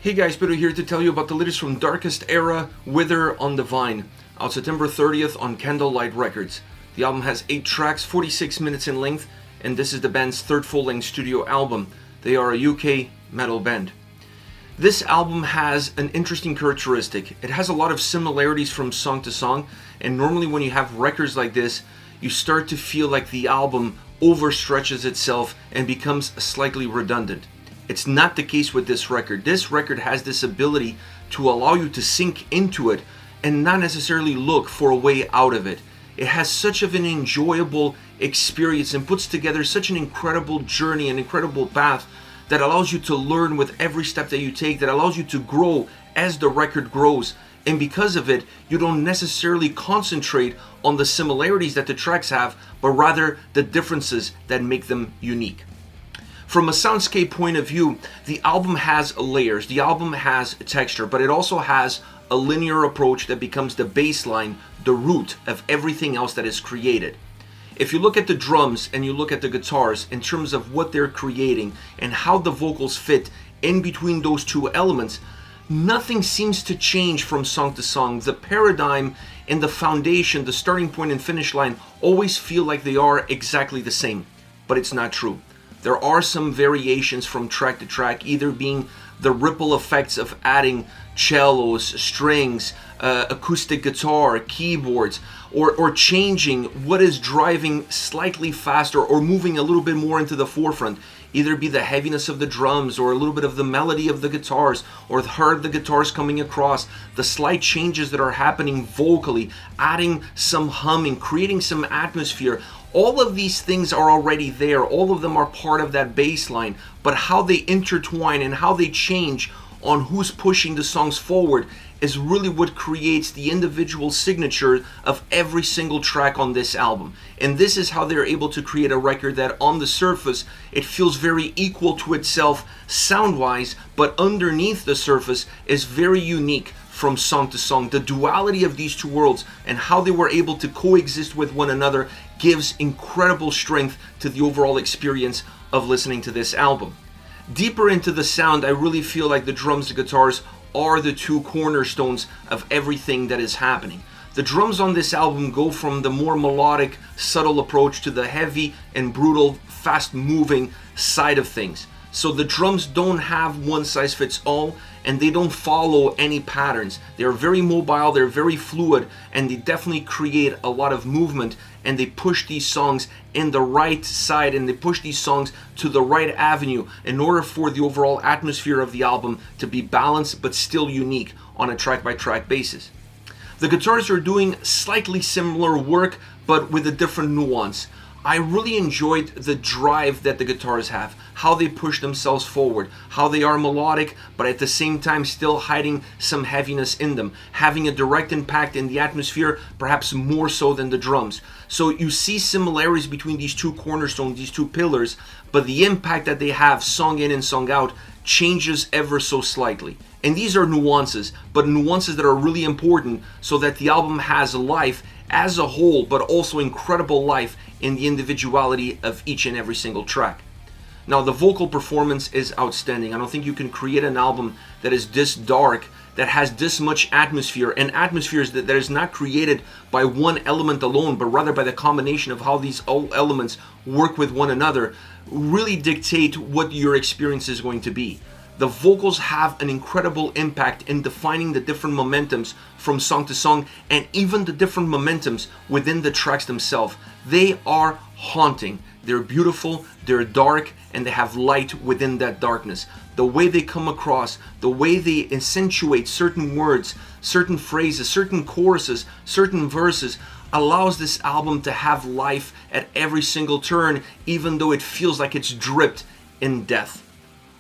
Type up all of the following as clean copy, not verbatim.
Hey guys, Peter here to tell you about the latest from Darkest Era, Wither on the Vine, out September 30th on Candlelight Records. The album has 8 tracks, 46 minutes in length, and this is the band's third full-length studio album. They are a UK metal band. This album has an interesting characteristic. It has a lot of similarities from song to song, and normally when you have records like this, you start to feel like the album overstretches itself and becomes slightly redundant. It's not the case with this record. This record has this ability to allow you to sink into it and not necessarily look for a way out of it. It has such of an enjoyable experience and puts together such an incredible journey, an incredible path that allows you to learn with every step that you take, that allows you to grow as the record grows. And because of it, you don't necessarily concentrate on the similarities that the tracks have, but rather the differences that make them unique. From a soundscape point of view, the album has layers, the album has texture, but it also has a linear approach that becomes the baseline, the root of everything else that is created. If you look at the drums and you look at the guitars in terms of what they're creating and how the vocals fit in between those two elements, nothing seems to change from song to song. The paradigm and the foundation, the starting point and finish line always feel like they are exactly the same, but it's not true. There are some variations from track to track, either being the ripple effects of adding cellos, strings, acoustic guitar, keyboards, or changing what is driving slightly faster or moving a little bit more into the forefront. Either be the heaviness of the drums or a little bit of the melody of the guitars or the heart of the guitars coming across, the slight changes that are happening vocally, adding some humming, creating some atmosphere. All of these things are already there. All of them are part of that baseline, but how they intertwine and how they change on who's pushing the songs forward is really what creates the individual signature of every single track on this album. And this is how they're able to create a record that on the surface, it feels very equal to itself sound-wise, but underneath the surface is very unique from song to song. The duality of these two worlds and how they were able to coexist with one another gives incredible strength to the overall experience of listening to this album. Deeper into the sound, I really feel like the drums and guitars are the two cornerstones of everything that is happening. The drums on this album go from the more melodic, subtle approach to the heavy and brutal, fast-moving side of things. So the drums don't have one size fits all, and they don't follow any patterns. They're very mobile, they're very fluid, and they definitely create a lot of movement, and they push these songs in the right side, and they push these songs to the right avenue in order for the overall atmosphere of the album to be balanced but still unique on a track-by-track basis. The guitars are doing slightly similar work, but with a different nuance. I really enjoyed the drive that the guitars have, how they push themselves forward, how they are melodic, but at the same time still hiding some heaviness in them, having a direct impact in the atmosphere, perhaps more so than the drums. So you see similarities between these two cornerstones, these two pillars, but the impact that they have song in and song out changes ever so slightly. And these are nuances, but nuances that are really important so that the album has life as a whole, but also incredible life in the individuality of each and every single track. Now, the vocal performance is outstanding. I don't think you can create an album that is this dark, that has this much atmosphere, and atmospheres that is not created by one element alone, but rather by the combination of how these all elements work with one another, really dictate what your experience is going to be. The vocals have an incredible impact in defining the different momentums from song to song, and even the different momentums within the tracks themselves. They are haunting. They're beautiful, they're dark, and they have light within that darkness. The way they come across, the way they accentuate certain words, certain phrases, certain choruses, certain verses, allows this album to have life at every single turn, even though it feels like it's dripped in death.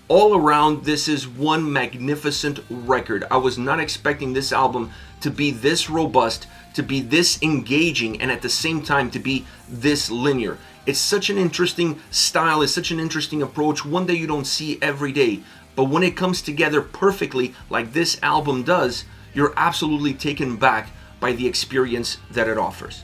All around, this is one magnificent record. I was not expecting this album to be this robust, to be this engaging, and at the same time to be this linear. It's such an interesting style, it's such an interesting approach, one that you don't see every day. But when it comes together perfectly, like this album does, you're absolutely taken back by the experience that it offers.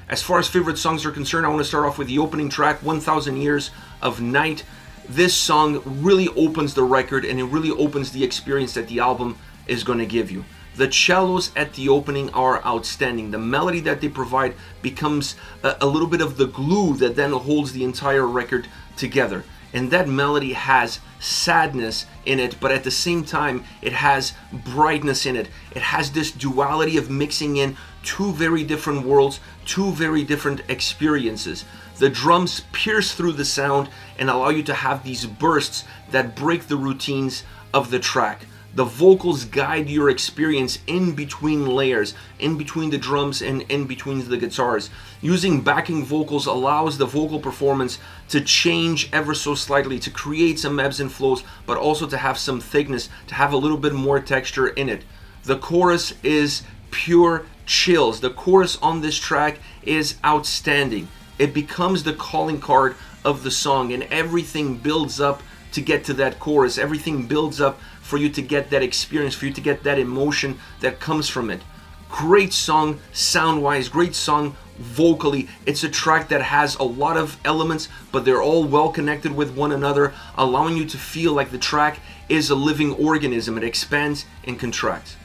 As far as favorite songs are concerned, I want to start off with the opening track, 1000 Years of Night. this song really opens the record, and it really opens the experience that the album is going to give you. The cellos at the opening are outstanding. The melody that they provide becomes a little bit of the glue that then holds the entire record together. And that melody has sadness in it, but at the same time, it has brightness in it. It has this duality of mixing in two very different worlds, two very different experiences. The drums pierce through the sound and allow you to have these bursts that break the routines of the track. The vocals guide your experience in between layers, in between the drums and in between the guitars. Using backing vocals allows the vocal performance to change ever so slightly, to create some ebbs and flows, but also to have some thickness, to have a little bit more texture in it. The chorus is pure chills. The chorus on this track is outstanding. It becomes the calling card of the song, and everything builds up to get to that chorus. Everything builds up for you to get that experience, for you to get that emotion that comes from it. Great song sound-wise, great song vocally. It's a track that has a lot of elements, but they're all well connected with one another, allowing you to feel like the track is a living organism. It expands and contracts.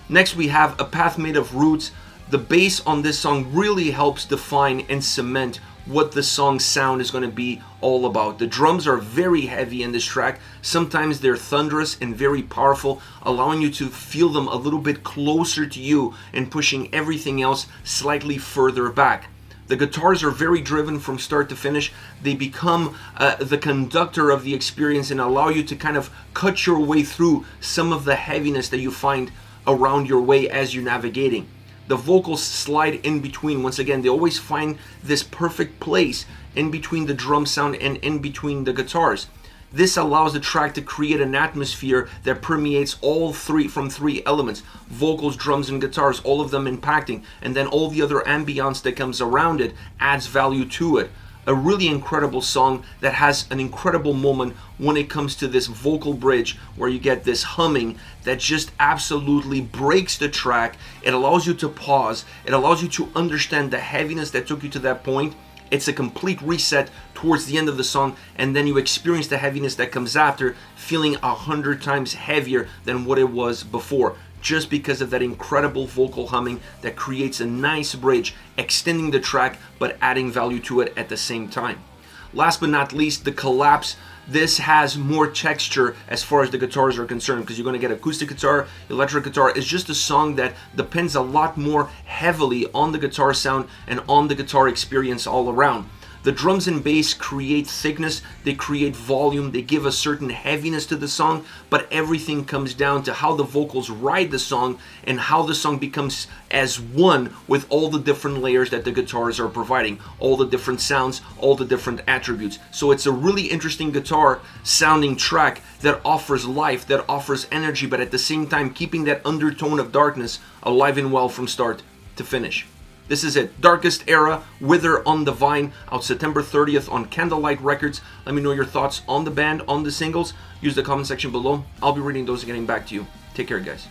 Next, we have A Path Made of Roots. The bass on this song really helps define and cement what the song's sound is going to be all about. The drums are very heavy in this track. Sometimes they're thunderous and very powerful, allowing you to feel them a little bit closer to you and pushing everything else slightly further back. The guitars are very driven from start to finish. They become the conductor of the experience and allow you to kind of cut your way through some of the heaviness that you find around your way as you're navigating. The vocals slide in between. Once again, they always find this perfect place in between the drum sound and in between the guitars. This allows the track to create an atmosphere that permeates all three elements: vocals, drums, and guitars, all of them impacting, and then all the other ambience that comes around it adds value to it. A really incredible song that has an incredible moment when it comes to this vocal bridge where you get this humming that just absolutely breaks the track. It allows you to pause. It allows you to understand the heaviness that took you to that point. It's a complete reset towards the end of the song, and then you experience the heaviness that comes after, feeling 100 times heavier than what it was before, just because of that incredible vocal humming that creates a nice bridge, extending the track but adding value to it at the same time. Last but not least, the collapse. This has more texture as far as the guitars are concerned, because you're going to get acoustic guitar, electric guitar. It's just a song that depends a lot more heavily on the guitar sound and on the guitar experience all around. The drums and bass create thickness, they create volume, they give a certain heaviness to the song, but everything comes down to how the vocals ride the song and how the song becomes as one with all the different layers that the guitars are providing, all the different sounds, all the different attributes. So it's a really interesting guitar sounding track that offers life, that offers energy, but at the same time keeping that undertone of darkness alive and well from start to finish. This is it. Darkest Era, Wither on the Vine, out September 30th on Candlelight Records. Let me know your thoughts on the band, on the singles. Use the comment section below. I'll be reading those and getting back to you. Take care, guys.